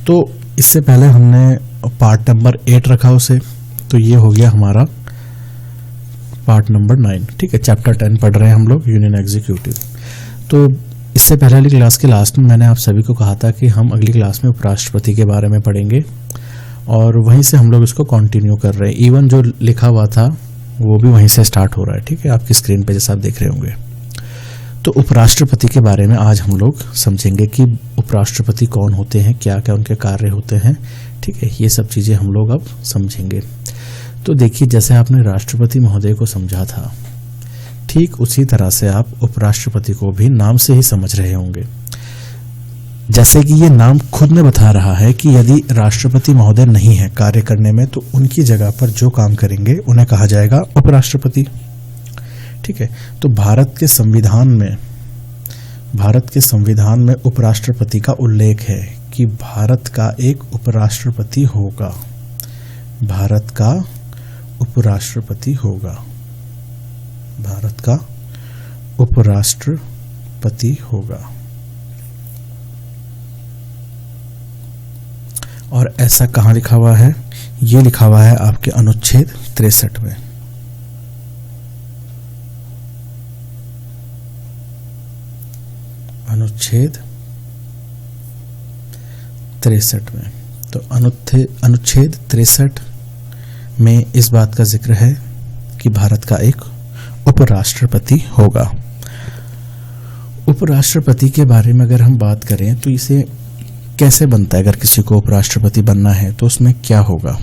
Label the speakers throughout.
Speaker 1: तो इससे पहले हमने पार्ट नंबर 8 रखा उसे, तो ये हो गया हमारा पार्ट नंबर 9। ठीक है, चैप्टर 10 पढ़ रहे हैं हम लोग, यूनियन एग्जीक्यूटिव। तो इससे पहले वाली क्लास के लास्ट में मैंने आप सभी को कहा था कि हम अगली क्लास में उपराष्ट्रपति के बारे में पढ़ेंगे, और वहीं से हम लोग इसको कंटिन्यू कर रहे हैं। इवन जो लिखा हुआ था वो भी वहीं से स्टार्ट हो रहा है। ठीक है, आपकी स्क्रीन पे जैसा आप देख रहे होंगे। तो उपराष्ट्रपति के बारे में आज हम लोग समझेंगे कि उपराष्ट्रपति कौन होते हैं, क्या क्या उनके कार्य होते हैं। ठीक है, ये सब चीज़ें हम लोग अब समझेंगे। तो देखिए, जैसे आपने राष्ट्रपति महोदय को समझा था, ठीक उसी तरह से आप उपराष्ट्रपति को भी नाम से ही समझ रहे होंगे। जैसे कि ये नाम खुद में बता रहा है कि यदि राष्ट्रपति महोदय नहीं है कार्य करने में, तो उनकी जगह पर जो काम करेंगे उन्हें कहा जाएगा उपराष्ट्रपति। ठीक है, तो भारत के संविधान में उपराष्ट्रपति का उल्लेख है कि भारत का एक उपराष्ट्रपति होगा, भारत का उपराष्ट्रपति होगा, भारत का उपराष्ट्रपति होगा। और ऐसा कहाँ लिखा हुआ है? ये लिखा हुआ है आपके अनुच्छेद 63 में। अनुच्छेद 63 में। तो अनुच्छेद 63 में इस बात का जिक्र है कि भारत का एक उपराष्ट्रपति होगा। उपराष्ट्रपति के बारे में अगर हम बात करें तो इसे कैसे बनता है? अगर किसी को उपराष्ट्रपति बनना है तो उसमें क्या होगा?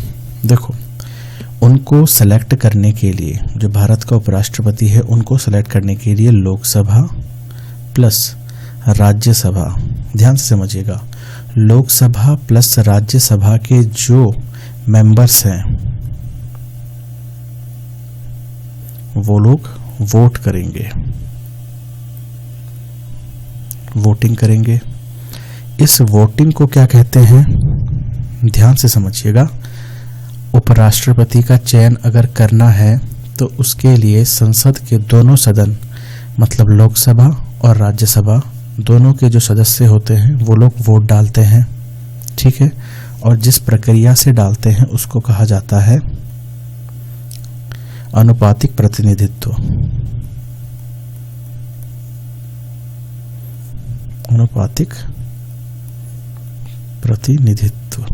Speaker 1: देखो, उनको सेलेक्ट करने के लिए, जो भारत का उपराष्ट्रपति है उनको सेलेक्ट करने के लिए लोकसभा प्लस राज्यसभा, ध्यान से समझिएगा, लोकसभा प्लस राज्यसभा के जो मेंबर्स हैं वो लोग वोट करेंगे, वोटिंग करेंगे। इस वोटिंग को क्या कहते हैं? ध्यान से समझिएगा। उपराष्ट्रपति का चयन अगर करना है तो उसके लिए संसद के दोनों सदन, मतलब लोकसभा और राज्यसभा, दोनों के जो सदस्य होते हैं वो लोग वोट डालते हैं। ठीक है, और जिस प्रक्रिया से डालते हैं उसको कहा जाता है अनुपातिक प्रतिनिधित्व। अनुपातिक प्रतिनिधित्व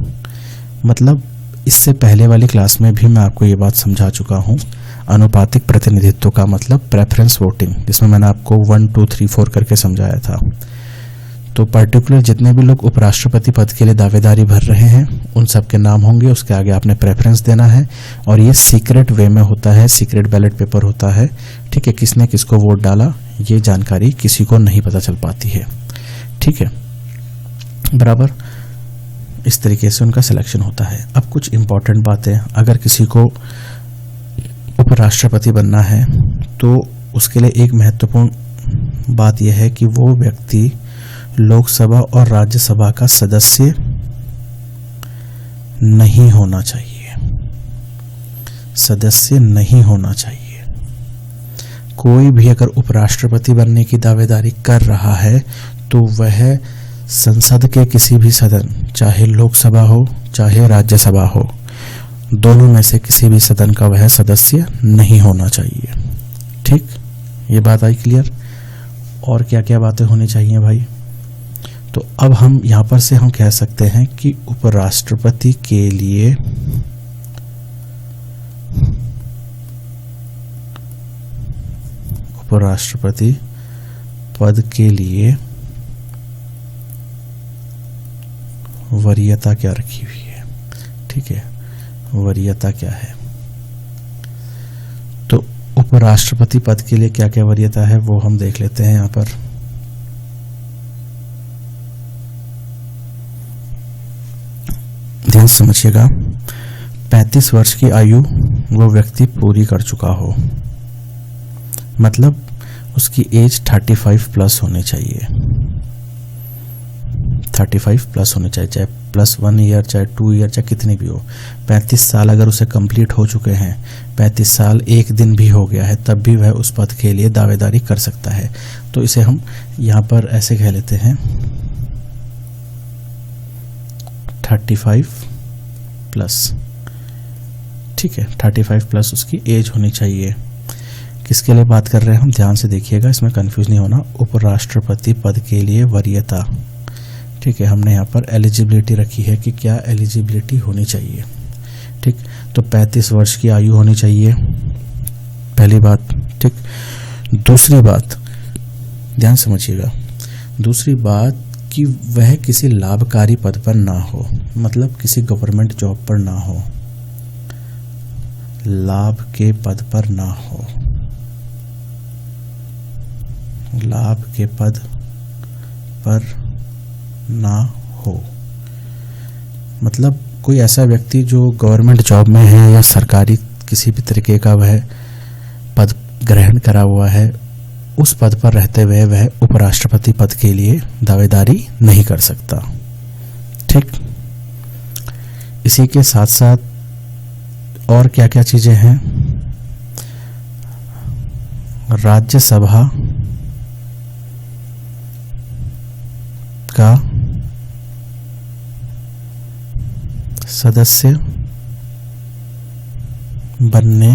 Speaker 1: मतलब इससे पहले वाली क्लास में भी मैं आपको ये बात समझा चुका हूँ। अनुपातिक प्रतिनिधित्व का मतलब प्रेफरेंस वोटिंग, जिसमें मैंने आपको 1 2 3 4 करके समझाया था। तो पर्टिकुलर जितने भी लोग उपराष्ट्रपति पद के लिए दावेदारी भर रहे हैं उन सब के नाम होंगे, उसके आगे आपने प्रेफरेंस देना है, और ये सीक्रेट वे में होता है, सीक्रेट बैलेट पेपर होता है। ठीक है, किसने किसको वोट डाला ये जानकारी किसी को नहीं पता चल पाती है। ठीक है, बराबर, इस तरीके से उनका सिलेक्शन होता है। अब कुछ इंपॉर्टेंट बातें, अगर किसी को उपराष्ट्रपति बनना है तो उसके लिए एक महत्वपूर्ण बात यह है कि वो व्यक्ति लोकसभा और राज्यसभा का सदस्य नहीं होना चाहिए, सदस्य नहीं होना चाहिए। कोई भी अगर उपराष्ट्रपति बनने की दावेदारी कर रहा है तो वह संसद के किसी भी सदन, चाहे लोकसभा हो चाहे राज्यसभा हो, दोनों में से किसी भी सदन का वह सदस्य नहीं होना चाहिए। ठीक, ये बात आई क्लियर? और क्या क्या बातें होनी चाहिए भाई? तो अब हम यहाँ पर से हम कह सकते हैं कि उपराष्ट्रपति के लिए उपराष्ट्रपति पद के लिए वरीयता क्या रखी हुई है? ठीक है, वरीयता क्या है? तो उपराष्ट्रपति पद के लिए क्या क्या वरीयता है वो हम देख लेते हैं यहाँ पर। ध्यान समझिएगा, 35 वर्ष की आयु वो व्यक्ति पूरी कर चुका हो, मतलब उसकी एज 35 प्लस होनी चाहिए, 35 प्लस होनी चाहिए, चाहे +1 ईयर चाहे 2 ईयर चाहे कितनी भी हो। 35 साल अगर उसे कंप्लीट हो चुके हैं, 35 साल 1 दिन भी हो गया है, तब भी वह उस पद के लिए दावेदारी कर सकता है। तो इसे हम यहाँ पर ऐसे कह लेते हैं 35 प्लस, ठीक है, 35 प्लस उसकी एज होनी चाहिए। किसके लिए बात कर रहे हैं हम, ध्यान से देखिएगा, इसमें कंफ्यूज नहीं होना। उपराष्ट्रपति पद के लिए वरीयता, ठीक है, हमने यहाँ पर एलिजिबिलिटी रखी है कि क्या एलिजिबिलिटी होनी चाहिए, ठीक। तो 35 वर्ष की आयु होनी चाहिए, पहली बात, ठीक। दूसरी बात ध्यान समझिएगा, दूसरी बात कि वह किसी लाभकारी पद पर ना हो, मतलब किसी गवर्नमेंट जॉब पर ना हो, लाभ के पद पर ना हो, लाभ के पद पर ना हो, मतलब कोई ऐसा व्यक्ति जो गवर्नमेंट जॉब में है या सरकारी किसी भी तरीके का वह पद ग्रहण करा हुआ है, उस पद पर रहते हुए वह उपराष्ट्रपति पद के लिए दावेदारी नहीं कर सकता, ठीक। इसी के साथ साथ और क्या क्या चीजें हैं, राज्यसभा का सदस्य बनने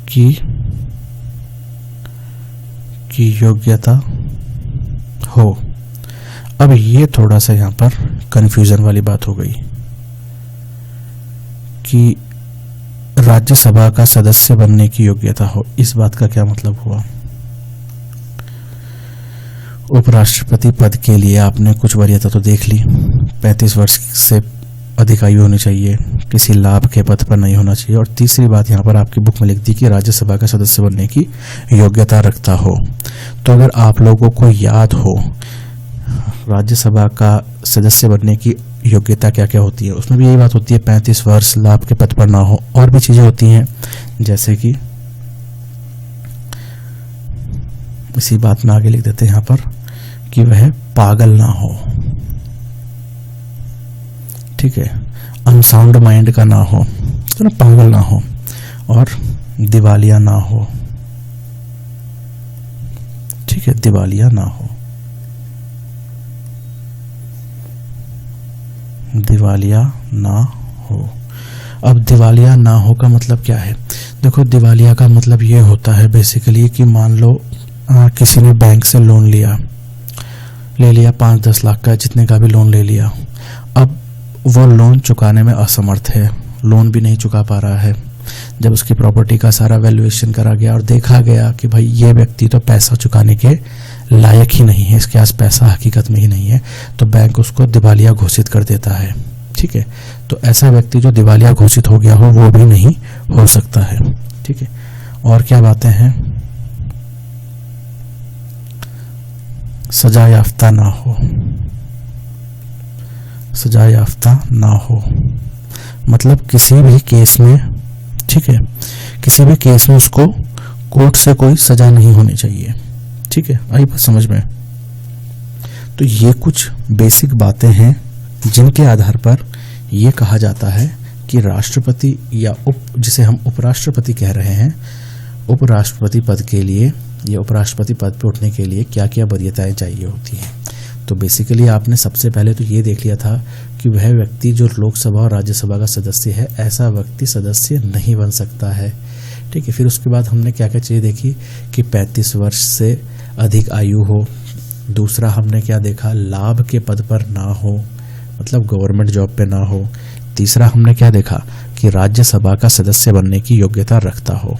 Speaker 1: की योग्यता हो। अब ये थोड़ा सा यहाँ पर कंफ्यूजन वाली बात हो गई कि राज्यसभा का सदस्य बनने की योग्यता हो, इस बात का क्या मतलब हुआ। उपराष्ट्रपति पद के लिए आपने कुछ वरीयता तो देख ली, 35 वर्ष से अधिक आयु होनी चाहिए, किसी लाभ के पद पर नहीं होना चाहिए, और तीसरी बात यहाँ पर आपकी बुक में लिख दी कि राज्यसभा का सदस्य बनने की योग्यता रखता हो। तो अगर आप लोगों को याद हो राज्यसभा का सदस्य बनने की योग्यता क्या क्या होती है, उसमें भी यही बात होती है 35 वर्ष, लाभ के पद पर ना हो, और भी चीजें होती हैं, जैसे कि इसी बात में आगे लिख देते हैं यहाँ पर कि वह पागल ना हो, ठीक है, अनसाउंड माइंड का ना हो, तो ना पागल ना हो, और दिवालिया ना हो, ठीक है, दिवालिया ना हो, दिवालिया ना हो। अब दिवालिया ना हो का मतलब क्या है, देखो दिवालिया का मतलब ये होता है बेसिकली कि मान लो किसी ने बैंक से लोन ले लिया 5-10 लाख का, जितने का भी लोन ले लिया, अब वो लोन चुकाने में असमर्थ है, लोन भी नहीं चुका पा रहा है। जब उसकी प्रॉपर्टी का सारा वैल्यूएशन करा गया और देखा गया कि भाई ये व्यक्ति तो पैसा चुकाने के लायक ही नहीं है, इसके पास पैसा हकीकत में ही नहीं है, तो बैंक उसको दिवालिया घोषित कर देता है, ठीक है। तो ऐसा व्यक्ति जो दिवालिया घोषित हो गया हो वो भी नहीं हो सकता है, ठीक है। और क्या बातें हैं, सजा याफ्ता ना हो, सजा याफ्ता ना हो, मतलब किसी भी केस में, ठीक है, किसी भी केस में उसको कोर्ट से कोई सजा नहीं होनी चाहिए, ठीक है, आई बात समझ में। तो ये कुछ बेसिक बातें हैं जिनके आधार पर ये कहा जाता है कि राष्ट्रपति या जिसे हम उपराष्ट्रपति कह रहे हैं, उपराष्ट्रपति पद के लिए या उपराष्ट्रपति पद पर उठने के लिए क्या क्या वरीयताएं चाहिए होती हैं। तो बेसिकली आपने सबसे पहले तो ये देख लिया था कि वह व्यक्ति जो लोकसभा और राज्यसभा का सदस्य है, ऐसा व्यक्ति सदस्य नहीं बन सकता है, ठीक है। फिर उसके बाद हमने क्या क्या चीज़ें देखी कि 35 वर्ष से अधिक आयु हो। दूसरा हमने क्या देखा, लाभ के पद पर ना हो, मतलब गवर्नमेंट जॉब पे ना हो। तीसरा हमने क्या देखा कि राज्यसभा का सदस्य बनने की योग्यता रखता हो,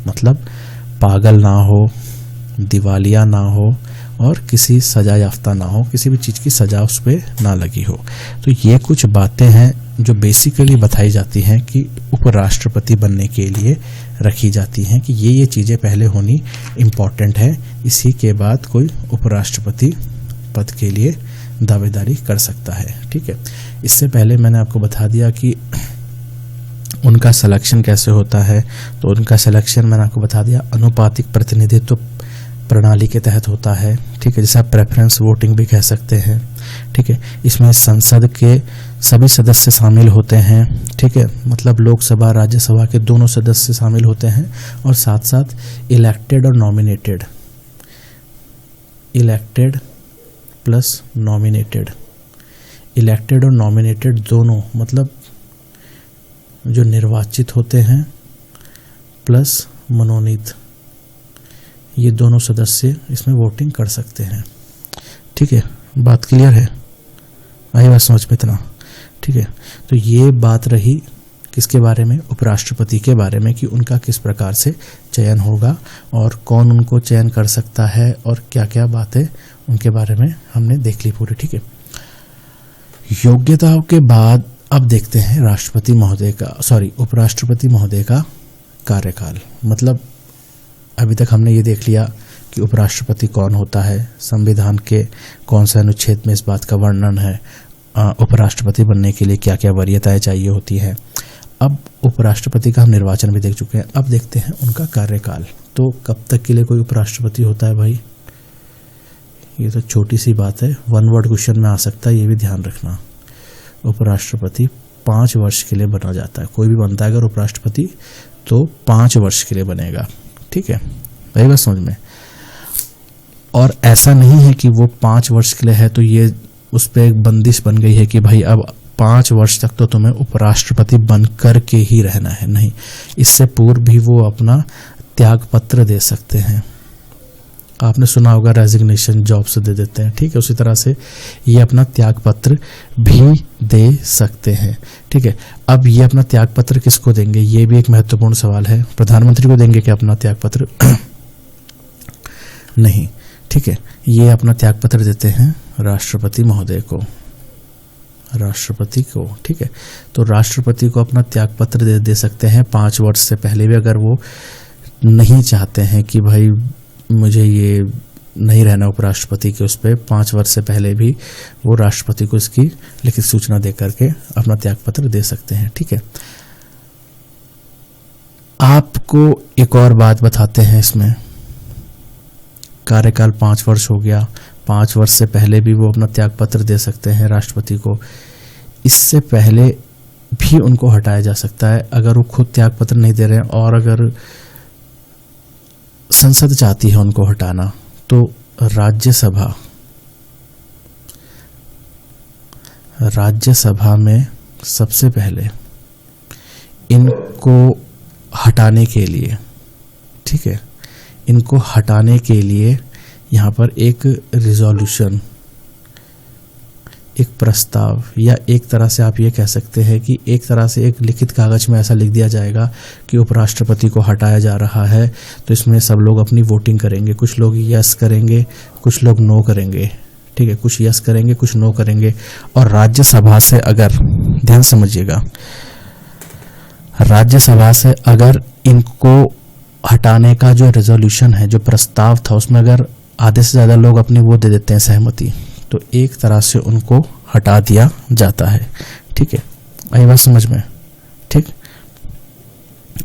Speaker 1: मतलब पागल ना हो, दिवालिया ना हो, और किसी सजा याफ्ता ना हो, किसी भी चीज़ की सजा उस पर ना लगी हो। तो ये कुछ बातें हैं जो बेसिकली बताई जाती हैं कि उपराष्ट्रपति बनने के लिए रखी जाती हैं कि ये चीज़ें पहले होनी इम्पॉर्टेंट है, इसी के बाद कोई उपराष्ट्रपति पद के लिए दावेदारी कर सकता है, ठीक है। इससे पहले मैंने आपको बता दिया कि उनका सिलेक्शन कैसे होता है, तो उनका सिलेक्शन मैंने आपको बता दिया अनुपातिक प्रतिनिधित्व प्रणाली के तहत होता है, ठीक है, जिसे आप प्रेफरेंस वोटिंग भी कह सकते हैं, ठीक है। इसमें संसद के सभी सदस्य शामिल होते हैं, ठीक है, मतलब लोकसभा राज्यसभा के दोनों सदस्य शामिल होते हैं, और साथ साथ इलेक्टेड और nominated, elected plus nominated, elected और नॉमिनेटेड दोनों, मतलब जो निर्वाचित होते हैं प्लस मनोनीत, ये दोनों सदस्य इसमें वोटिंग कर सकते हैं। ठीक है, बात क्लियर है? आई बात समझ में इतना? ठीक है, तो ये बात रही किसके बारे में? उपराष्ट्रपति के बारे में, कि उनका किस प्रकार से चयन होगा और कौन उनको चयन कर सकता है और क्या क्या बातें उनके बारे में हमने देख ली पूरी। ठीक है, योग्यताओं के बाद अब देखते हैं राष्ट्रपति महोदय का, उपराष्ट्रपति महोदय का कार्यकाल। मतलब अभी तक हमने ये देख लिया कि उपराष्ट्रपति कौन होता है, संविधान के कौन से अनुच्छेद में इस बात का वर्णन है, उपराष्ट्रपति बनने के लिए क्या क्या वरीयताएं चाहिए होती हैं। अब उपराष्ट्रपति का हम निर्वाचन भी देख चुके हैं, अब देखते हैं उनका कार्यकाल। तो कब तक के लिए कोई उपराष्ट्रपति होता है भाई? ये तो छोटी सी बात है, 1 वर्ड क्वेश्चन में आ सकता है, ये भी ध्यान रखना। उपराष्ट्रपति 5 वर्ष के लिए बना जाता है। कोई भी बनता है अगर उपराष्ट्रपति तो 5 वर्ष के लिए बनेगा। ठीक है, वही बात समझ में। और ऐसा नहीं है कि वो 5 वर्ष के लिए है तो ये उस पर एक बंदिश बन गई है कि भाई अब 5 वर्ष तक तो तुम्हें उपराष्ट्रपति बन कर के ही रहना है। नहीं, इससे पूर्व भी वो अपना त्याग पत्र दे सकते हैं। आपने सुना होगा रेजिग्नेशन जॉब से दे देते हैं। ठीक है, उसी तरह से ये अपना त्याग पत्र भी दे सकते हैं। ठीक है, अब ये अपना त्याग पत्र किसको देंगे? ये भी एक महत्वपूर्ण सवाल है। प्रधानमंत्री को देंगे क्या अपना त्याग पत्र? नहीं। ठीक है, ये अपना त्याग पत्र देते हैं राष्ट्रपति महोदय को, राष्ट्रपति को। ठीक है, तो राष्ट्रपति को अपना त्याग पत्र दे सकते हैं 5 वर्ष से पहले भी, अगर वो नहीं चाहते हैं कि भाई मुझे ये नहीं रहना उपराष्ट्रपति के उस पर। 5 वर्ष से पहले भी वो राष्ट्रपति को इसकी लिखित सूचना दे करके अपना त्याग पत्र दे सकते हैं। ठीक है, आपको एक और बात बताते हैं इसमें। कार्यकाल 5 वर्ष हो गया, 5 वर्ष से पहले भी वो अपना त्याग पत्र दे सकते हैं राष्ट्रपति को। इससे पहले भी उनको हटाया जा सकता है अगर वो खुद त्याग पत्र नहीं दे रहे हैं, और अगर संसद चाहती है उनको हटाना तो राज्यसभा में सबसे पहले इनको हटाने के लिए, ठीक है, इनको हटाने के लिए यहाँ पर एक रिजोल्यूशन, एक प्रस्ताव, या एक तरह से आप ये कह सकते हैं कि एक तरह से एक लिखित कागज में ऐसा लिख दिया जाएगा कि उपराष्ट्रपति को हटाया जा रहा है। तो इसमें सब लोग अपनी वोटिंग करेंगे, कुछ लोग यस करेंगे, कुछ लोग नो करेंगे। ठीक है, कुछ यस करेंगे, कुछ नो करेंगे। और राज्यसभा से अगर, ध्यान समझिएगा, राज्यसभा से अगर इनको हटाने का जो रेजोल्यूशन है, जो प्रस्ताव था, उसमें अगर आधे से ज़्यादा लोग अपनी वो दे देते हैं सहमति, तो एक तरह से उनको हटा दिया जाता है। ठीक है, आई बात समझ में? ठीक,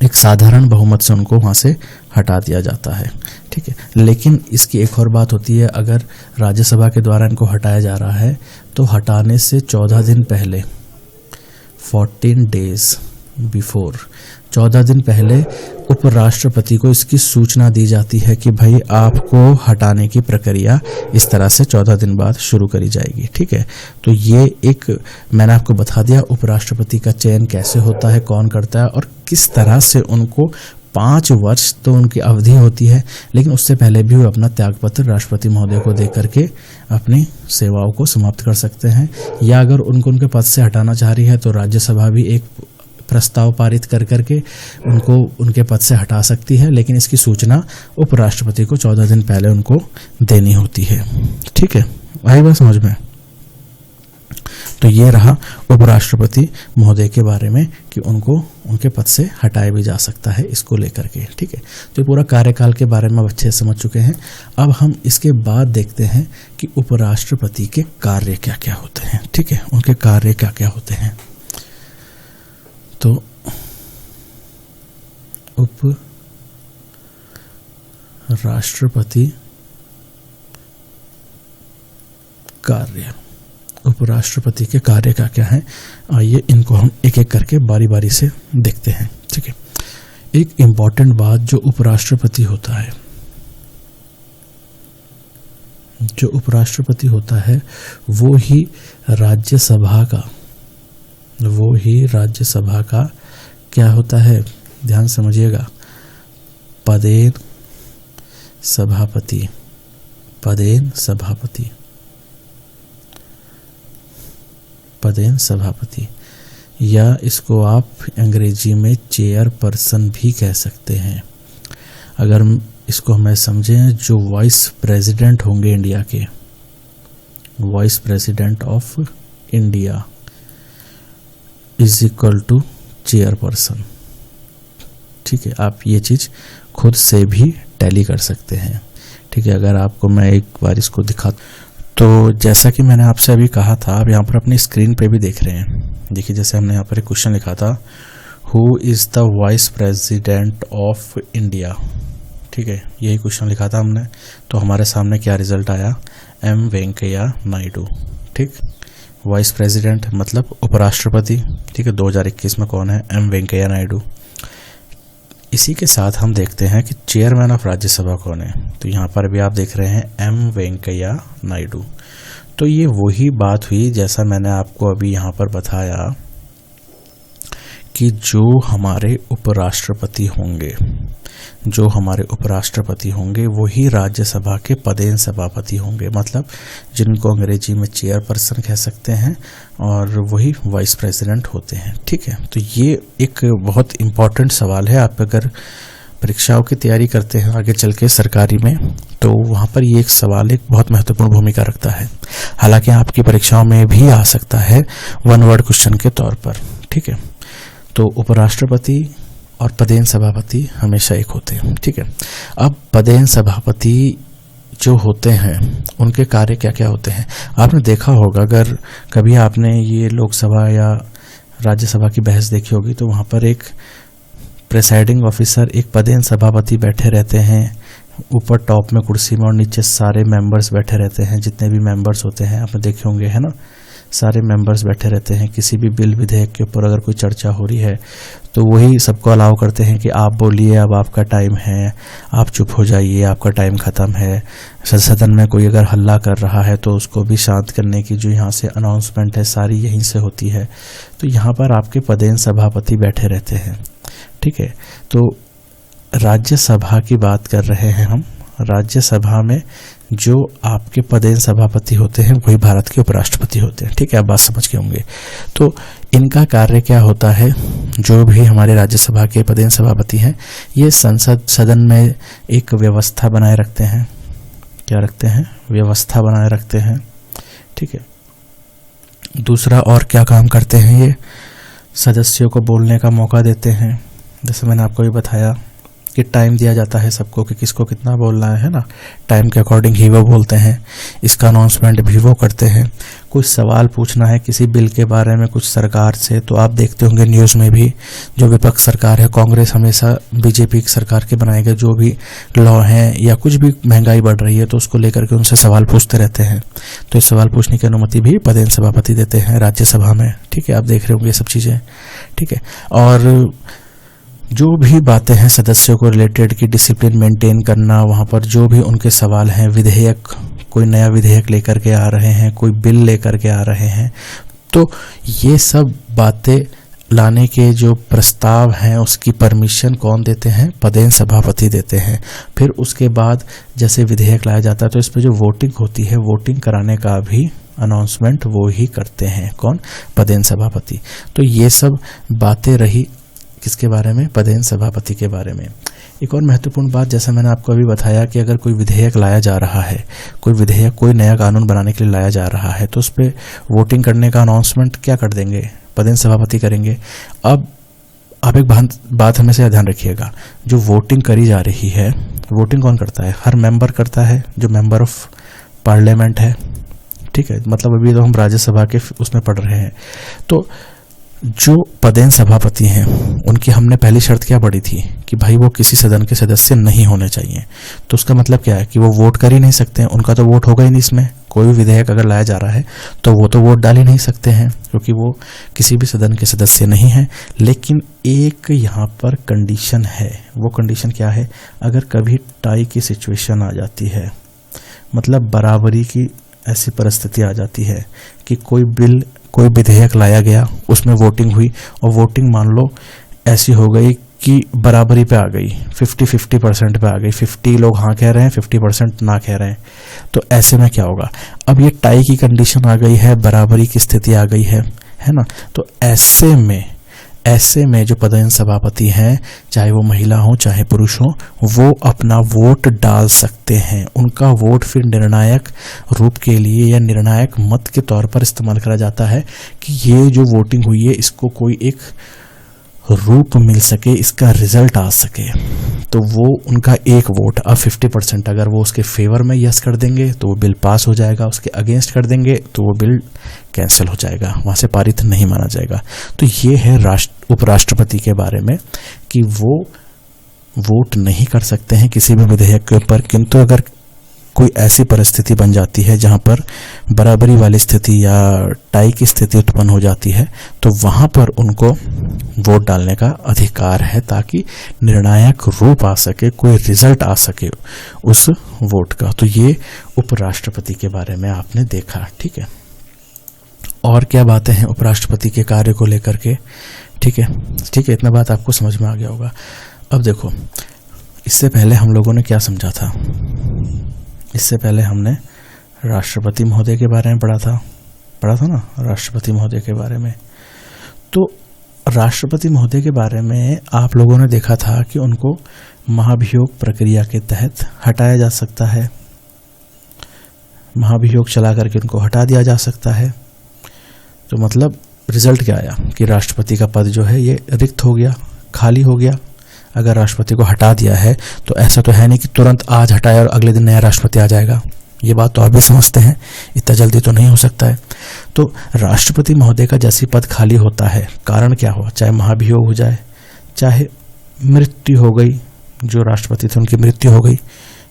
Speaker 1: एक साधारण बहुमत से उनको वहाँ से हटा दिया जाता है। ठीक है, लेकिन इसकी एक और बात होती है, अगर राज्यसभा के द्वारा इनको हटाया जा रहा है तो हटाने से 14 दिन पहले, 14 डेज बिफोर, 14 दिन पहले उपराष्ट्रपति को इसकी सूचना दी जाती है कि भाई आपको हटाने की प्रक्रिया इस तरह से 14 दिन बाद शुरू करी जाएगी। ठीक है, तो ये एक मैंने आपको बता दिया उपराष्ट्रपति का चयन कैसे होता है, कौन करता है और किस तरह से उनको 5 वर्ष तो उनकी अवधि होती है, लेकिन उससे पहले भी वो अपना त्यागपत्र राष्ट्रपति महोदय को दे करके अपनी सेवाओं को समाप्त कर सकते हैं। या अगर उनको उनके पद से हटाना चाह रही है तो राज्यसभा भी एक प्रस्ताव पारित कर करके उनको उनके पद से हटा सकती है, लेकिन इसकी सूचना उपराष्ट्रपति को 14 दिन पहले उनको देनी होती है। ठीक है, आई बात समझ में? तो ये रहा उपराष्ट्रपति महोदय के बारे में कि उनको उनके पद से हटाया भी जा सकता है इसको लेकर के। ठीक है, तो पूरा कार्यकाल के बारे में अच्छे से समझ चुके हैं। अब हम इसके बाद देखते हैं कि उपराष्ट्रपति के कार्य क्या क्या होते हैं। ठीक है, उनके कार्य क्या क्या होते हैं। तो उपराष्ट्रपति कार्य, उपराष्ट्रपति के कार्य क्या क्या है, आइए इनको हम एक एक करके बारी बारी से देखते हैं। ठीक है, एक इम्पॉर्टेंट बात, जो उपराष्ट्रपति होता है जो उपराष्ट्रपति होता है वो ही राज्यसभा का क्या होता है, ध्यान समझिएगा, पदेन सभापति, या इसको आप अंग्रेजी में चेयरपर्सन भी कह सकते हैं। अगर इसको हमें समझें, जो वाइस प्रेसिडेंट होंगे इंडिया के, vice president of India is equal to chairperson. ठीक है, आप ये चीज़ खुद से भी टैली कर सकते हैं। ठीक है, अगर आपको मैं एक बार इसको दिखा, तो जैसा कि मैंने आपसे अभी कहा था, आप यहाँ पर अपनी स्क्रीन पे भी देख रहे हैं। देखिए, जैसे हमने यहाँ पर एक क्वेश्चन लिखा था, who is the vice president of India. ठीक है, यही क्वेश्चन लिखा था हमने, तो हमारे सामने क्या रिजल्ट आया, एम वेंकैया नायडू। ठीक, वाइस प्रेसिडेंट मतलब उपराष्ट्रपति। ठीक है, 2021 में कौन है, एम वेंकैया नायडू। इसी के साथ हम देखते हैं कि चेयरमैन ऑफ राज्यसभा कौन है, तो यहाँ पर भी आप देख रहे हैं एम वेंकैया नायडू। तो ये वही बात हुई जैसा मैंने आपको अभी यहाँ पर बताया कि जो हमारे उपराष्ट्रपति होंगे वही राज्यसभा के पदेन सभापति होंगे, मतलब जिनको अंग्रेजी में चेयरपर्सन कह सकते हैं, और वही वाइस प्रेसिडेंट होते हैं। ठीक है, तो ये एक बहुत इम्पॉर्टेंट सवाल है। आप अगर परीक्षाओं की तैयारी करते हैं आगे चल के सरकारी में, तो वहाँ पर ये एक सवाल एक बहुत महत्वपूर्ण भूमिका रखता है। हालांकि आपकी परीक्षाओं में भी आ सकता है वन वर्ड क्वेश्चन के तौर पर। ठीक है, तो उपराष्ट्रपति और पदेन सभापति हमेशा एक होते हैं। ठीक है, अब पदेन सभापति जो होते हैं उनके कार्य क्या क्या होते हैं, आपने देखा होगा, अगर कभी आपने ये लोकसभा या राज्यसभा की बहस देखी होगी, तो वहाँ पर एक प्रेसाइडिंग ऑफिसर, एक पदेन सभापति बैठे रहते हैं ऊपर टॉप में कुर्सी में, और नीचे सारे मेंबर्स बैठे रहते हैं, जितने भी मेंबर्स होते हैं आपने देखे होंगे, है ना, सारे मेंबर्स बैठे रहते हैं। किसी भी बिल विधेयक के ऊपर अगर कोई चर्चा हो रही है तो वही सबको अलाउ करते हैं कि आप बोलिए, अब आपका टाइम है, आप चुप हो जाइए, आपका टाइम ख़त्म है। सदन में कोई अगर हल्ला कर रहा है तो उसको भी शांत करने की जो यहाँ से अनाउंसमेंट है सारी यहीं से होती है। तो यहाँ पर आपके पदेन सभापति बैठे रहते हैं। ठीक है, तो राज्यसभा की बात कर रहे हैं हम। राज्यसभा में जो आपके पदेन सभापति होते हैं वही भारत के उपराष्ट्रपति होते हैं। ठीक है, आप बात समझ के होंगे। तो इनका कार्य क्या होता है, जो भी हमारे राज्यसभा के पदेन सभापति हैं, ये सदन में एक व्यवस्था बनाए रखते हैं। क्या रखते हैं, व्यवस्था बनाए रखते हैं। ठीक है, दूसरा और क्या काम करते हैं, ये सदस्यों को बोलने का मौका देते हैं। जैसे मैंने आपको भी बताया कि टाइम दिया जाता है सबको कि किसको कितना बोलना है ना, टाइम के अकॉर्डिंग ही वो बोलते हैं। इसका अनाउंसमेंट भी वो करते हैं। कुछ सवाल पूछना है किसी बिल के बारे में कुछ सरकार से, तो आप देखते होंगे न्यूज़ में भी, जो विपक्ष सरकार है, कांग्रेस हमेशा बीजेपी की सरकार के बनाए गए जो भी लॉ हैं या कुछ भी महंगाई बढ़ रही है तो उसको लेकर के उनसे सवाल पूछते रहते हैं। तो इस सवाल पूछने की अनुमति भी पदेन सभापति देते हैं राज्यसभा में। ठीक है, आप देख रहे होंगे ये सब चीज़ें। ठीक है, और जो भी बातें हैं सदस्यों को रिलेटेड की डिसिप्लिन मेंटेन करना, वहाँ पर जो भी उनके सवाल हैं, विधेयक, कोई नया विधेयक लेकर के आ रहे हैं, कोई बिल लेकर के आ रहे हैं, तो ये सब बातें लाने के जो प्रस्ताव हैं उसकी परमिशन कौन देते हैं, पदेन सभापति देते हैं। फिर उसके बाद जैसे विधेयक लाया जाता है तो इस पर जो वोटिंग होती है, वोटिंग कराने का भी अनाउंसमेंट वो ही करते हैं। कौन, पदेन सभापति। तो ये सब बातें रही किसके बारे में, पदेन सभापति के बारे में। एक और महत्वपूर्ण बात, जैसा मैंने आपको अभी बताया कि अगर कोई विधेयक लाया जा रहा है, कोई विधेयक, कोई नया कानून बनाने के लिए लाया जा रहा है, तो उस पर वोटिंग करने का अनाउंसमेंट क्या कर देंगे, पदेन सभापति करेंगे। अब आप एक बात हमेशा ध्यान रखिएगा, जो वोटिंग करी जा रही है, वोटिंग कौन करता है, हर मेंबर करता है जो मेंबर ऑफ पार्लियामेंट है। ठीक है, मतलब अभी तो हम राज्यसभा के उसमें पढ़ रहे हैं। तो जो पदेन सभापति हैं उनकी हमने पहली शर्त क्या पढ़ी थी कि भाई वो किसी सदन के सदस्य नहीं होने चाहिए। तो उसका मतलब क्या है कि वो वोट कर ही नहीं सकते हैं, उनका तो वोट होगा ही नहीं इसमें। कोई भी विधेयक अगर लाया जा रहा है तो वो तो वोट डाल ही नहीं सकते हैं क्योंकि वो किसी भी सदन के सदस्य नहीं हैं। लेकिन एक यहाँ पर कंडीशन है, वो कंडीशन क्या है, अगर कभी टाई की सिचुएशन आ जाती है, मतलब बराबरी की ऐसी परिस्थिति आ जाती है कि कोई विधेयक लाया गया, उसमें वोटिंग हुई और वोटिंग मान लो ऐसी हो गई कि बराबरी पे आ गई, 50-50% पे आ गई, 50 लोग हाँ कह रहे हैं, 50% ना कह रहे हैं। तो ऐसे में क्या होगा, अब ये टाई की कंडीशन आ गई है, बराबरी की स्थिति आ गई है ना। तो ऐसे में जो पदेन सभापति हैं, चाहे वो महिला हो चाहे पुरुष हो, वो अपना वोट डाल सकते हैं। उनका वोट फिर निर्णायक रूप के लिए या निर्णायक मत के तौर पर इस्तेमाल करा जाता है कि ये जो वोटिंग हुई है इसको कोई एक रूप मिल सके, इसका रिजल्ट आ सके। तो वो उनका एक वोट, अब 50% अगर वो उसके फेवर में यस कर देंगे तो वो बिल पास हो जाएगा, उसके अगेंस्ट कर देंगे तो वो बिल कैंसिल हो जाएगा, वहाँ से पारित नहीं माना जाएगा। तो ये है उपराष्ट्रपति के बारे में कि वो वोट नहीं कर सकते हैं किसी भी विधेयक के ऊपर, किंतु अगर कोई ऐसी परिस्थिति बन जाती है जहां पर बराबरी वाली स्थिति या टाई की स्थिति उत्पन्न हो जाती है तो वहां पर उनको वोट डालने का अधिकार है, ताकि निर्णायक रूप आ सके, कोई रिजल्ट आ सके उस वोट का। तो ये उपराष्ट्रपति के बारे में आपने देखा, ठीक है। और क्या बातें हैं उपराष्ट्रपति के कार्य को लेकर के, ठीक है, इतना बात आपको समझ में आ गया होगा। अब देखो, इससे पहले हम लोगों ने क्या समझा था, इससे पहले हमने राष्ट्रपति महोदय के बारे में पढ़ा था ना, राष्ट्रपति महोदय के बारे में। तो राष्ट्रपति महोदय के बारे में आप लोगों ने देखा था कि उनको महाभियोग प्रक्रिया के तहत हटाया जा सकता है, महाभियोग चला करके उनको हटा दिया जा सकता है। तो मतलब रिजल्ट क्या आया कि राष्ट्रपति का पद जो है ये रिक्त हो गया, खाली हो गया। अगर राष्ट्रपति को हटा दिया है तो ऐसा तो है नहीं कि तुरंत आज हटाया और अगले दिन नया राष्ट्रपति आ जाएगा, ये बात तो आप भी समझते हैं, इतना जल्दी तो नहीं हो सकता है। तो राष्ट्रपति महोदय का जैसी पद खाली होता है, कारण क्या हुआ, चाहे महाभियोग हो जाए, चाहे मृत्यु हो गई, जो राष्ट्रपति थे उनकी मृत्यु हो गई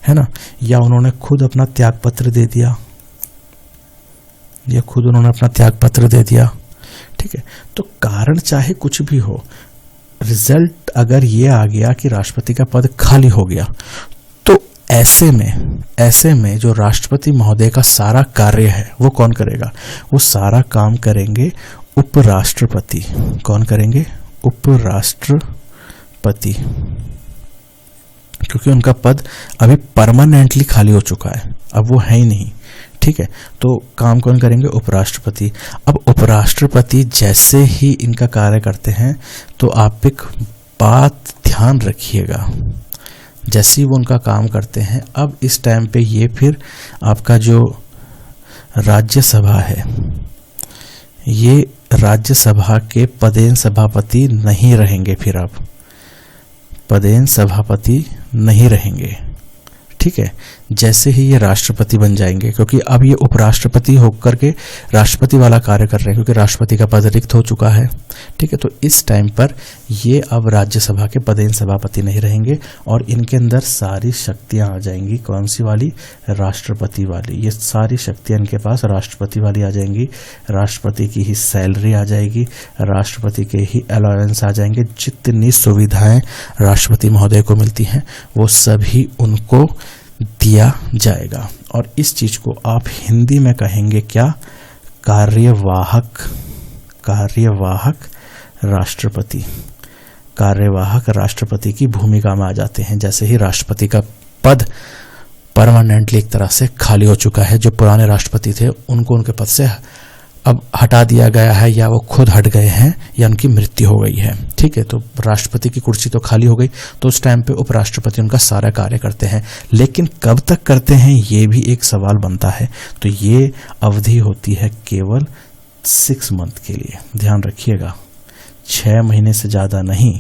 Speaker 1: है ना, या उन्होंने खुद अपना त्यागपत्र दे दिया, ठीक है। तो कारण चाहे कुछ भी हो, रिजल्ट अगर ये आ गया कि राष्ट्रपति का पद खाली हो गया, तो ऐसे में जो राष्ट्रपति महोदय का सारा कार्य है वो कौन करेगा, वो सारा काम करेंगे उपराष्ट्रपति। कौन करेंगे, उपराष्ट्रपति, क्योंकि उनका पद अभी परमानेंटली खाली हो चुका है, अब वो है ही नहीं, ठीक है। तो काम कौन करेंगे, उपराष्ट्रपति। अब उपराष्ट्रपति जैसे ही इनका कार्य करते हैं तो आप एक बात ध्यान रखिएगा, जैसे ही वो उनका काम करते हैं, अब इस टाइम पे ये फिर आपका जो राज्यसभा है, ये राज्यसभा के पदेन सभापति नहीं रहेंगे, फिर अब पदेन सभापति नहीं रहेंगे, ठीक है। जैसे ही ये राष्ट्रपति बन जाएंगे, क्योंकि अब ये उपराष्ट्रपति होकर के राष्ट्रपति वाला कार्य कर रहे हैं, क्योंकि राष्ट्रपति का पद रिक्त हो चुका है, ठीक है। तो इस टाइम पर ये अब राज्यसभा के पदेन सभापति नहीं रहेंगे और इनके अंदर सारी शक्तियां आ जाएंगी, कौन सी वाली, राष्ट्रपति वाली। ये सारी शक्तियां इनके पास राष्ट्रपति वाली आ जाएंगी, राष्ट्रपति की ही सैलरी आ जाएगी, राष्ट्रपति के ही अलाउंस आ जाएंगे, जितनी सुविधाएं राष्ट्रपति महोदय को मिलती हैं वो सभी उनको दिया जाएगा। और इस चीज को आप हिंदी में कहेंगे क्या, कार्यवाहक राष्ट्रपति। कार्यवाहक राष्ट्रपति की भूमिका में आ जाते हैं, जैसे ही राष्ट्रपति का पद परमानेंटली एक तरह से खाली हो चुका है, जो पुराने राष्ट्रपति थे उनको उनके पद से अब हटा दिया गया है, या वो खुद हट गए हैं, या उनकी मृत्यु हो गई है, ठीक है। तो राष्ट्रपति की कुर्सी तो खाली हो गई, तो उस टाइम पे उपराष्ट्रपति उनका सारा कार्य करते हैं। लेकिन कब तक करते हैं ये भी एक सवाल बनता है। तो ये अवधि होती है केवल 6 मंथ के लिए, ध्यान रखिएगा, 6 महीने से ज्यादा नहीं,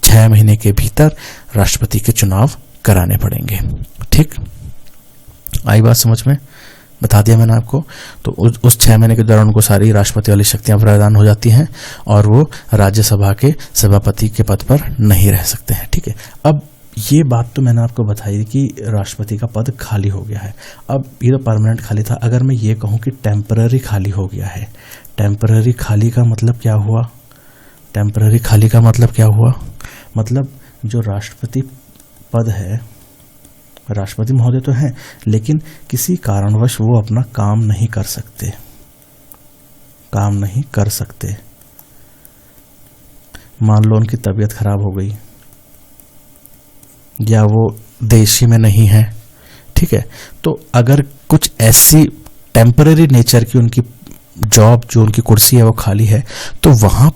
Speaker 1: 6 महीने के भीतर राष्ट्रपति के चुनाव कराने पड़ेंगे, ठीक। आई बात समझ में, बता दिया मैंने आपको। तो उस 6 महीने के दौरान उनको सारी राष्ट्रपति वाली शक्तियां प्रदान हो जाती हैं और वो राज्यसभा के सभापति के पद पर नहीं रह सकते हैं, ठीक है। अब ये बात तो मैंने आपको बताई कि राष्ट्रपति का पद खाली हो गया है। अब ये तो परमानेंट खाली था, अगर मैं ये कहूँ कि टेम्पररी खाली हो गया है, टेम्पररी खाली का मतलब क्या हुआ, टेम्पररी खाली का मतलब क्या हुआ, मतलब जो राष्ट्रपति पद है राष्ट्रपति महोदय तो हैं, लेकिन किसी कारणवश वो अपना काम नहीं कर सकते। मान लो उनकी तबीयत खराब हो गई या वो देश ही में नहीं है, ठीक है, तो अगर कुछ ऐसी टेम्पररी नेचर की उनकी जॉब, जो उनकी कुर्सी है वो खाली है, तो वहां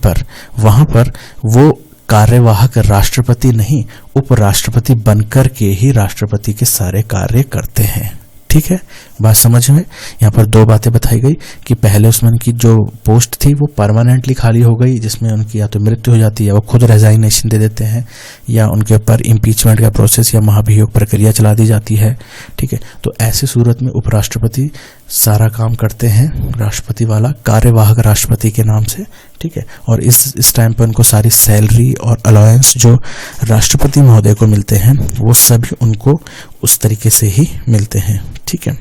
Speaker 1: पर वो कार्यवाहक राष्ट्रपति नहीं, उपराष्ट्रपति बनकर के ही राष्ट्रपति के सारे कार्य करते हैं। ठीक है, बात समझ में। यहाँ पर दो बातें बताई गई कि पहले उसमें उनकी जो पोस्ट थी वो परमानेंटली खाली हो गई, जिसमें उनकी या तो मृत्यु हो जाती है या वो खुद रेजाइनेशन दे देते हैं, या उनके ऊपर इम्पीचमेंट का प्रोसेस या महाभियोग प्रक्रिया चला दी जाती है। ठीक है, तो ऐसी सूरत में उपराष्ट्रपति सारा काम करते हैं राष्ट्रपति वाला, कार्यवाहक राष्ट्रपति के नाम से। ठीक है, और इस टाइम पर उनको सारी सैलरी और अलाउंस जो राष्ट्रपति महोदय को मिलते हैं वो सभी उनको उस तरीके से ही मिलते हैं। ठीक है,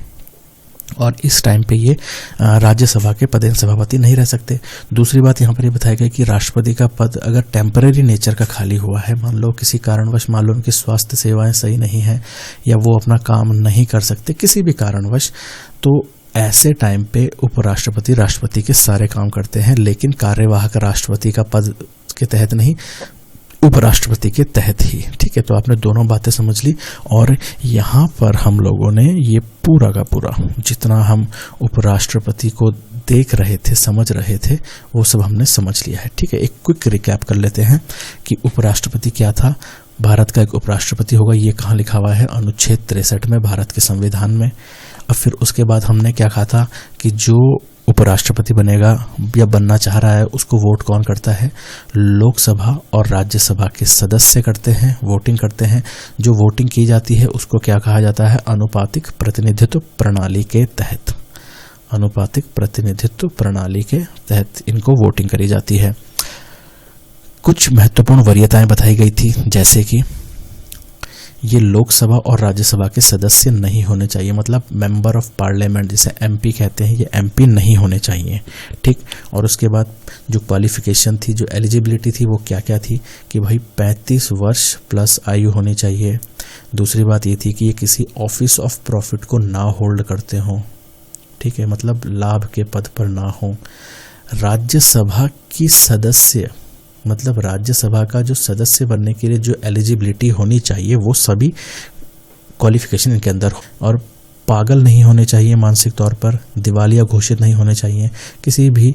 Speaker 1: और इस टाइम पे ये राज्यसभा के पदेन सभापति नहीं रह सकते। दूसरी बात यहाँ पर ये बताया गया कि राष्ट्रपति का पद अगर टेम्पररी नेचर का खाली हुआ है, मान लो किसी कारणवश, मान लो उनकी स्वास्थ्य सेवाएं सही नहीं है या वो अपना काम नहीं कर सकते किसी भी कारणवश, तो ऐसे टाइम पे उपराष्ट्रपति राष्ट्रपति के सारे काम करते हैं, लेकिन कार्यवाहक राष्ट्रपति का पद के तहत नहीं, उपराष्ट्रपति के तहत ही। ठीक है, तो आपने दोनों बातें समझ ली, और यहाँ पर हम लोगों ने ये पूरा का पूरा जितना हम उपराष्ट्रपति को देख रहे थे, समझ रहे थे, वो सब हमने समझ लिया है। ठीक है, एक क्विक रिकैप कर लेते हैं कि उपराष्ट्रपति क्या था। भारत का एक उपराष्ट्रपति होगा, ये कहाँ लिखा हुआ है, अनुच्छेद 63 में, भारत के संविधान में। अब फिर उसके बाद हमने क्या कहा था कि जो उपराष्ट्रपति बनेगा या बनना चाह रहा है उसको वोट कौन करता है, लोकसभा और राज्यसभा के सदस्य करते हैं, वोटिंग करते हैं। जो वोटिंग की जाती है उसको क्या कहा जाता है, अनुपातिक प्रतिनिधित्व प्रणाली के तहत, अनुपातिक प्रतिनिधित्व प्रणाली के तहत इनको वोटिंग करी जाती है। कुछ महत्वपूर्ण वरीयताएं बताई गई थी, जैसे कि ये लोकसभा और राज्यसभा के सदस्य नहीं होने चाहिए, मतलब मेंबर ऑफ पार्लियामेंट जिसे एमपी कहते हैं, ये एमपी नहीं होने चाहिए। ठीक, और उसके बाद जो क्वालिफिकेशन थी, जो एलिजिबिलिटी थी, वो क्या क्या थी कि भाई 35 वर्ष प्लस आयु होनी चाहिए। दूसरी बात ये थी कि ये किसी ऑफिस ऑफ प्रॉफिट को ना होल्ड करते हों। ठीक है, मतलब लाभ के पद पर ना हो। राज्यसभा की सदस्य, मतलब राज्यसभा का जो सदस्य बनने के लिए जो एलिजिबिलिटी होनी चाहिए वो सभी क्वालिफिकेशन इनके अंदर हो, और पागल नहीं होने चाहिए मानसिक तौर पर, दिवालिया घोषित नहीं होने चाहिए, किसी भी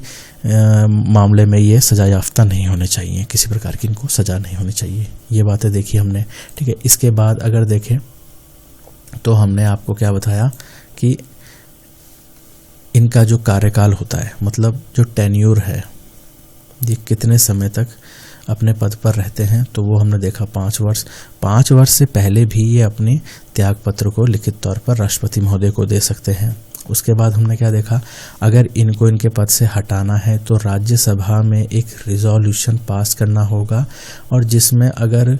Speaker 1: मामले में ये सजा याफ्ता नहीं होने चाहिए, किसी प्रकार की इनको सजा नहीं होनी चाहिए। ये बातें देखी हमने। ठीक है, इसके बाद अगर देखें तो हमने आपको क्या बताया कि इनका जो कार्यकाल होता है, मतलब जो टेन्यूर है, ये कितने समय तक अपने पद पर रहते हैं, तो वो हमने देखा 5 वर्ष। 5 वर्ष से पहले भी ये अपने त्याग पत्र को लिखित तौर पर राष्ट्रपति महोदय को दे सकते हैं। उसके बाद हमने क्या देखा, अगर इनको इनके पद से हटाना है तो राज्यसभा में एक रिजोल्यूशन पास करना होगा, और जिसमें अगर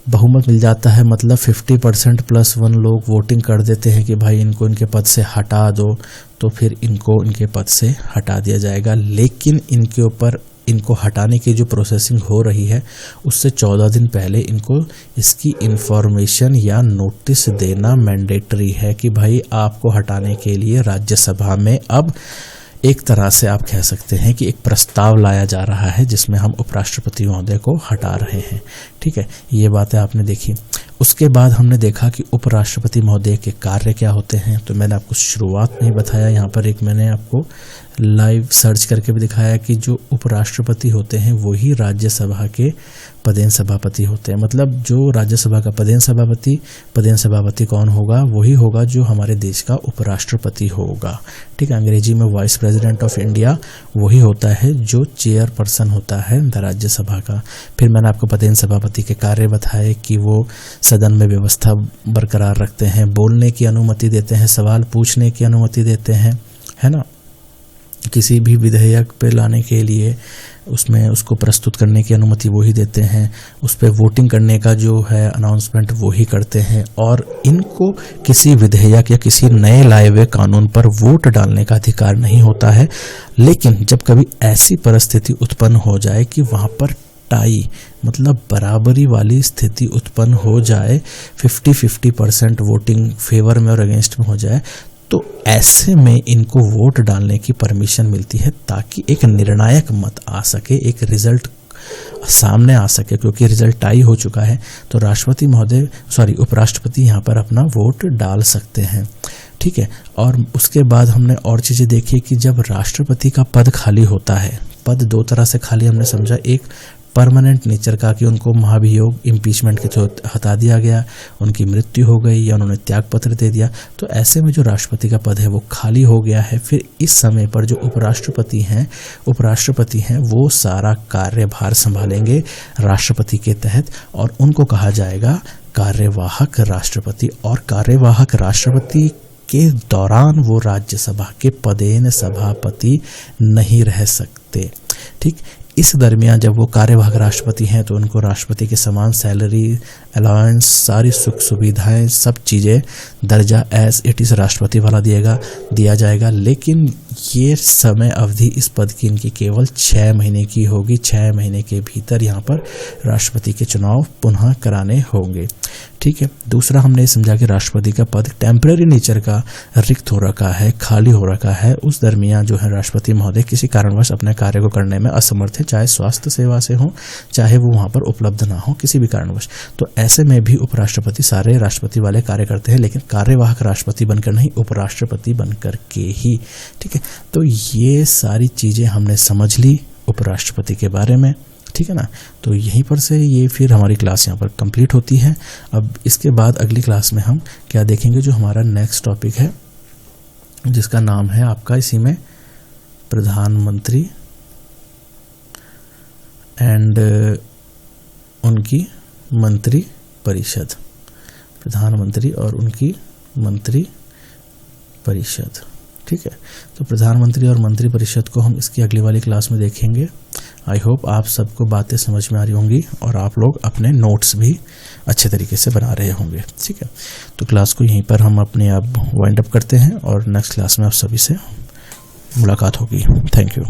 Speaker 1: बहुमत मिल जाता है, मतलब 50% + 1 लोग वोटिंग कर देते हैं कि भाई इनको इनके पद से हटा दो, तो फिर इनको इनके पद से हटा दिया जाएगा। लेकिन इनके ऊपर, इनको हटाने की जो प्रोसेसिंग हो रही है उससे 14 दिन पहले इनको इसकी इंफॉर्मेशन या नोटिस देना मैंडेटरी है कि भाई आपको हटाने के लिए राज्यसभा में अब एक तरह से आप कह सकते हैं कि एक प्रस्ताव लाया जा रहा है जिसमें हम उपराष्ट्रपति महोदय को हटा रहे हैं। ठीक है, ये बातें आपने देखी। उसके बाद हमने देखा कि उपराष्ट्रपति महोदय के कार्य क्या होते हैं, तो मैंने आपको शुरुआत में ही बताया, यहाँ पर एक मैंने आपको लाइव सर्च करके भी दिखाया कि जो उपराष्ट्रपति होते हैं वही राज्यसभा के पदेन सभापति होते हैं। मतलब जो राज्यसभा का पदेन सभापति कौन होगा, वही होगा जो हमारे देश का उपराष्ट्रपति होगा। ठीक है, अंग्रेजी में वाइस प्रेसिडेंट ऑफ इंडिया वही होता है जो चेयरपर्सन होता है राज्यसभा का। फिर मैंने आपको पदेन सभापति के कार्य बताए कि वो सदन में व्यवस्था बरकरार रखते हैं, बोलने की अनुमति देते हैं, सवाल पूछने की अनुमति देते हैं, है ना, किसी भी विधेयक पे लाने के लिए उसमें उसको प्रस्तुत करने की अनुमति वो ही देते हैं, उस पर वोटिंग करने का जो है अनाउंसमेंट वो ही करते हैं, और इनको किसी विधेयक या किसी नए लाए हुए कानून पर वोट डालने का अधिकार नहीं होता है। लेकिन जब कभी ऐसी परिस्थिति उत्पन्न हो जाए कि वहाँ पर टाई मतलब बराबरी वाली स्थिति उत्पन्न हो जाए, 50-50% वोटिंग फेवर में और अगेंस्ट में हो जाए, तो ऐसे में इनको वोट डालने की परमिशन मिलती है ताकि एक निर्णायक मत आ सके, एक रिजल्ट सामने आ सके। क्योंकि रिजल्ट टाई हो चुका है तो उपराष्ट्रपति यहाँ पर अपना वोट डाल सकते हैं, ठीक है। और उसके बाद हमने और चीज़ें देखी कि जब राष्ट्रपति का पद खाली होता है, पद दो तरह से खाली हमने समझा, एक परमानेंट नेचर का कि उनको महाभियोग इम्पीचमेंट के थ्रू हटा दिया गया, उनकी मृत्यु हो गई या उन्होंने त्याग पत्र दे दिया, तो ऐसे में जो राष्ट्रपति का पद है वो खाली हो गया है। फिर इस समय पर जो उपराष्ट्रपति हैं वो सारा कार्यभार संभालेंगे राष्ट्रपति के तहत और उनको कहा जाएगा कार्यवाहक राष्ट्रपति। और कार्यवाहक राष्ट्रपति के दौरान वो राज्यसभा के पदेन सभापति नहीं रह सकते, ठीक। इस दरमियान जब वो कार्यवाहक राष्ट्रपति हैं तो उनको राष्ट्रपति के समान सैलरी, अलाउंस, सारी सुख सुविधाएं, सब चीज़ें दर्जा एज इट इज़ राष्ट्रपति वाला दिया जाएगा। लेकिन ये समय अवधि इस पद की इनकी केवल 6 महीने की होगी। 6 महीने के भीतर यहाँ पर राष्ट्रपति के चुनाव पुनः कराने होंगे, ठीक है। दूसरा हमने ये समझा कि राष्ट्रपति का पद टेम्पररी नेचर का रिक्त हो रखा है, खाली हो रखा है। उस दरमियान जो है राष्ट्रपति महोदय किसी कारणवश अपने कार्य को करने में असमर्थ है, चाहे स्वास्थ्य सेवा से हो, चाहे वो वहाँ पर उपलब्ध ना हो, किसी भी कारणवश। तो ऐसे में भी उपराष्ट्रपति सारे राष्ट्रपति वाले कार्य करते हैं, लेकिन कार्यवाहक राष्ट्रपति बनकर नहीं, उपराष्ट्रपति बनकर के ही, ठीक है। तो ये सारी चीज़ें हमने समझ ली उपराष्ट्रपति के बारे में, ठीक है ना। तो यहीं पर से ये फिर हमारी क्लास यहाँ पर कंप्लीट होती है। अब इसके बाद अगली क्लास में हम क्या देखेंगे, जो हमारा नेक्स्ट टॉपिक है जिसका नाम है आपका इसी में प्रधानमंत्री एंड उनकी मंत्री परिषद, प्रधानमंत्री और उनकी मंत्री परिषद, ठीक है। तो प्रधानमंत्री और मंत्री परिषद को हम इसकी अगली वाली क्लास में देखेंगे। आई होप आप सबको बातें समझ में आ रही होंगी और आप लोग अपने नोट्स भी अच्छे तरीके से बना रहे होंगे, ठीक है। तो क्लास को यहीं पर हम अपने आप वाइंड अप करते हैं और नेक्स्ट क्लास में आप सभी से मुलाकात होगी। Thank you.